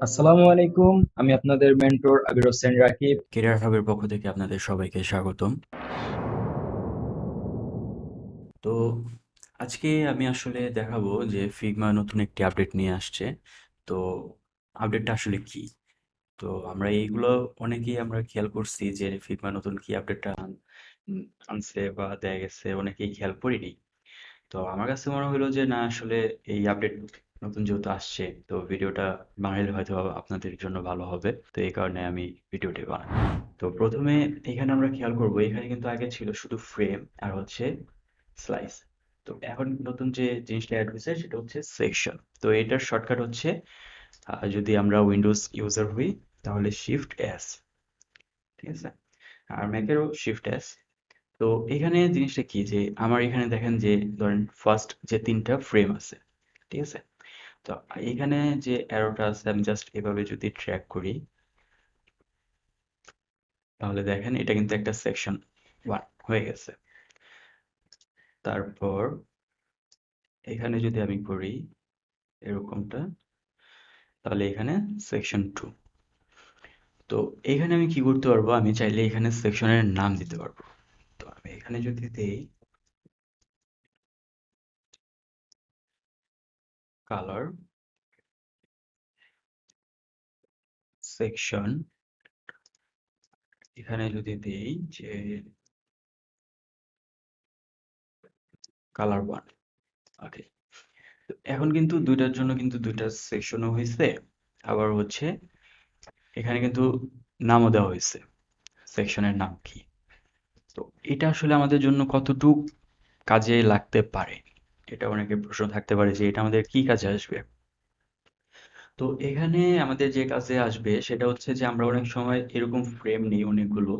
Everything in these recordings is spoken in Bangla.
আসসালামু আলাইকুম। আমি আপনাদের মেন্টর আবির হোসেন রাকিব। CareerHub-এর পক্ষ থেকে আপনাদের সবাইকে স্বাগতম। তো আজকে আমি আসলে দেখাবো যে Figma নতুন একটি আপডেট নিয়ে আসছে। তো আপডেটটা আসলে কি? তো আমরা এইগুলো অনেকেই আমরা খেয়াল করছি যে Figma নতুন কি আপডেটটা আনছে বা দেয়া গেছে অনেকেই খেয়াল করিনি। তো আমার কাছে মনে হলো যে না আসলে এই আপডেট নতুন যেহেতু আসছে তো ভিডিওটা বানাইলে হয়তো আপনাদের জন্য ভালো হবে। তো এই কারণে আমি ভিডিওটি বানাই। তো প্রথমে এখানে আমরা খেয়াল করব এখানে কিন্তু আগে ছিল শুধু ফ্রেম আর হচ্ছে স্লাইস। তো এখন নতুন যে জিনিসটা অ্যাড হয়েছে সেটা হচ্ছে সেকশন। তো এটার শর্টকাট হচ্ছে যদি আমরা উইন্ডোজ ইউজার হই তাহলে শিফট এস, ঠিক আছে, আর ম্যাকেরও শিফট এস। তো এখানে জিনিসটা কি যে আমার এখানে দেখেন যে ধরেন ফার্স্ট যে তিনটা ফ্রেম আছে, ঠিক আছে। তো এখানে যে অ্যারোটা আছে আমি জাস্ট এভাবে যদি ট্র্যাক করি তাহলে দেখেন এটা কিন্তু একটা সেকশন ওয়ান হয়ে গেছে। তারপর এখানে যদি আমি করি এরকমটা তাহলে এখানে সেকশন টু। তো এখানে আমি কি করতে পারবো, আমি চাইলে এখানে সেকশনের নাম দিতে পারবো। তো আমি এখানে যদি দেই কালার সেকশন, এখানে যদি দেই যে কালার ওয়ান, ওকে। এখন কিন্তু দুইটার জন্য কিন্তু দুইটা সেকশনও হয়েছে, আবার হচ্ছে এখানে কিন্তু নামও দেওয়া হয়েছে, সেকশনের নাম কি। তো এটা আসলে আমাদের জন্য কতটুক কাজে লাগতে পারে, এটা অনেকের প্রশ্ন থাকতে পারে যে এটা আমাদের কি কাজে আসবে। তো এখানে আমাদের যে কাজে আসবে সেটা হচ্ছে যে আমরা অনেক সময় এরকম ফ্রেম নিই অনেকগুলো।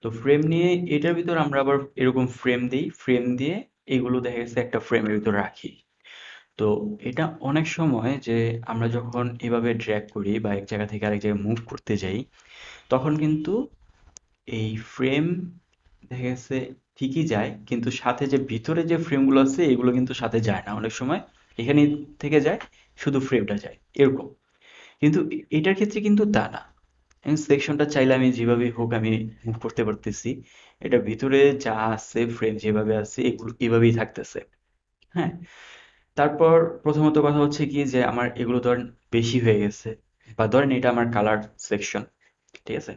তো ফ্রেম নিয়ে এটার ভিতর আমরা আবার এরকম ফ্রেম দিই, ফ্রেম দিয়ে এগুলো দেখা গেছে একটা ফ্রেমের ভিতর রাখি। তো এটা অনেক সময় যে আমরা যখন এভাবে ড্র্যাগ করি বা এক জায়গা থেকে আরেক জায়গায় মুভ করতে যাই তখন কিন্তু এই ফ্রেম দেখা গেছে ঠিকই যায় কিন্তু সাথে যে ভিতরে যে ফ্রেমগুলো আছে এগুলো কিন্তু সাথে যায় না অনেক সময়, এখানে থেকে যায়, শুধু ফ্রেমটা যায় এরকম। কিন্তু এটার ক্ষেত্রে কিন্তু তা না, সেকশনটা চাইলে আমি যেভাবে হোক আমি মুভ করতে পারতেছি, এটা ভিতরে যা আছে ফ্রেম যেভাবে আছে এগুলো এভাবেই থাকতেছে। হ্যাঁ, তারপর প্রথমত কথা হচ্ছে কি যে আমার এগুলো ধরেন বেশি হয়ে গেছে, বা ধরেন এটা আমার কালার সেকশন, ঠিক আছে।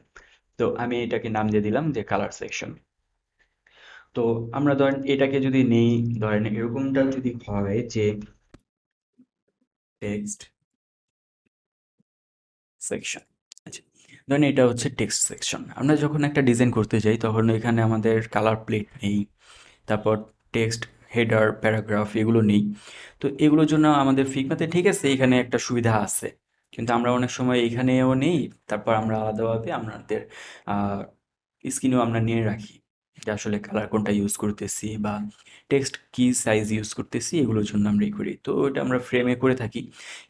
তো আমি এটাকে নাম দিয়ে দিলাম যে কালার সেকশন। তো আমরা ধরেন এটাকে যদি নেই, ধরেন এরকমটা যদি হয় যে টেক্সট সেকশন, আচ্ছা, ধরেন এটা হচ্ছে টেক্সট সেকশন। আমরা যখন একটা ডিজাইন করতে যাই তখন এখানে আমাদের কালার প্লেট নেই, তারপর টেক্সট হেডার প্যারাগ্রাফ এগুলো নেই। তো এগুলোর জন্য আমাদের ফিগমাতে ঠিক আছে এখানে একটা সুবিধা আছে, কিন্তু আমরা অনেক সময় এখানেও নেই, তারপর আমরা আলাদাভাবে আমাদের স্ক্রিনেও আমরা নিয়ে রাখি যে আসলে কালার কোনটা ইউজ করতেছি বা টেক্সট কি সাইজ ইউজ করতেছি এগুলোর জন্য আমরা করি, তো এটা আমরা ফ্রেমে করে থাকি।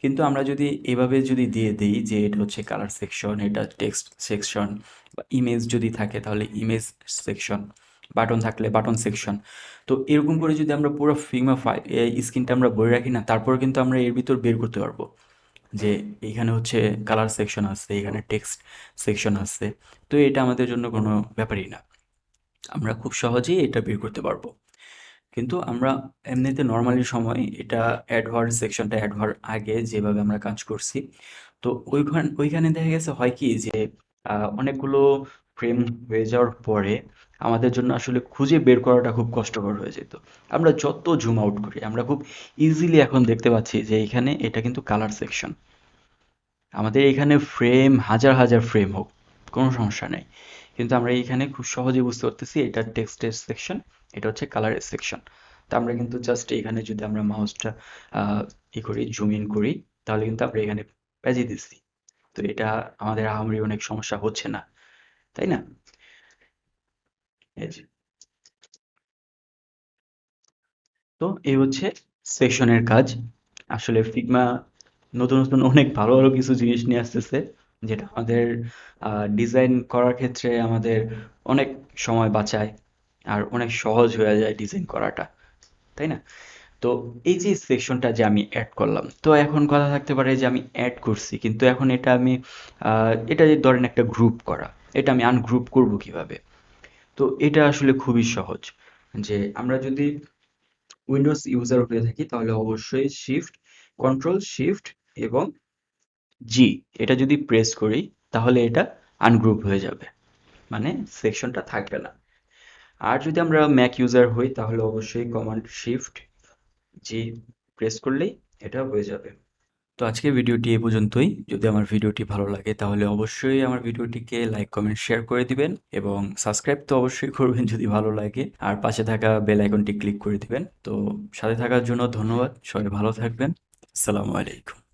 কিন্তু আমরা যদি এভাবে যদি দিয়ে দিই যে এটা হচ্ছে কালার সেকশন, এটা টেক্সট সেকশন, বা ইমেজ যদি থাকে তাহলে ইমেজ সেকশন, বাটন থাকলে বাটন সেকশন। তো এরকম করে যদি আমরা পুরো ফিগমা স্ক্রিনটা আমরা ভরে রাখি না, তারপর কিন্তু আমরা এর ভিতর বের করতে পারবো যে এইখানে হচ্ছে কালার সেকশন আছে, এখানে টেক্সট সেকশন আছে। তো এটা আমাদের জন্য কোনো ব্যাপারই না, আমরা খুব সহজেই এটা বের করতে পারবো। কিন্তু আমরা এমনিতে নর্মালি সময় এটা অ্যাড হওয়ার সেকশনটা অ্যাড হওয়ার আগে যেভাবে আমরা কাজ করছি, তো ওইখানে দেখা গেছে হয় কি যে অনেকগুলো ফ্রেম হয়ে যাওয়ার পরে আমাদের জন্য আসলে খুঁজে বের করাটা খুব কষ্টকর হয়ে যেত। আমরা যত জুম আউট করি আমরা খুব ইজিলি এখন দেখতে পাচ্ছি যে এখানে এটা কিন্তু কালার সেকশন। আমাদের এখানে ফ্রেম হাজার হাজার ফ্রেম হোক, কোনো সমস্যা নেই, কিন্তু আমরা এখানে খুব সহজে বুঝতে পারতেছি এটা টেক্সটের সেকশন, এটা হচ্ছে কালারের সেকশন। তো আমরা কিন্তু জাস্ট এখানে যদি আমরা মাউসটা করি জুম ইন করি তাহলে কিন্তু আমরা এখানে পেঁচে দিচ্ছি। তো এটা আমাদের আহামরি অনেক সমস্যা হচ্ছে না, তাই না? এই যে, তো এই হচ্ছে সেকশনের কাজ। আসলে ফিগমা নতুন নতুন অনেক ভালো ভালো কিছু জিনিস নিয়ে আসতেছে, যেটা আমাদের ডিজাইন করার ক্ষেত্রে আমাদের অনেক সময় বাঁচায় আর অনেক সহজ হয়ে যায় ডিজাইন করাটা, তাই না? তো এই যে সেকশনটা যে আমি অ্যাড করলাম, তো এখন কথা থাকতে পারে যে আমি অ্যাড করছি, কিন্তু এখন এটা আমি এটা যে ধরেন একটা গ্রুপ করা, এটা আমি আনগ্রুপ করব কিভাবে? তো এটা আসলে খুবই সহজ। যে আমরা যদি উইন্ডোজ ইউজার হয়ে থাকি তাহলে অবশ্যই কন্ট্রোল শিফট এবং জি, এটা যদি প্রেস করি তাহলে এটা আনগ্রুপ হয়ে যাবে, মানে সেকশনটা থাকবে না। আর যদি আমরা ম্যাক ইউজার হই তাহলে অবশ্যই কমান্ড শিফট জি প্রেস করলেই এটা হয়ে যাবে। তো আজকের ভিডিওটি এই পর্যন্তই। যদি আমার ভিডিওটি ভালো লাগে তাহলে অবশ্যই আমার ভিডিওটিকে লাইক, কমেন্ট, শেয়ার করে দিবেন এবং সাবস্ক্রাইব তো অবশ্যই করবেন যদি ভালো লাগে। আর পাশে থাকা বেল আইকনটি ক্লিক করে দিবেন। তো সাথে থাকার জন্য ধন্যবাদ। সবাই ভালো থাকবেন। আসসালামু আলাইকুম।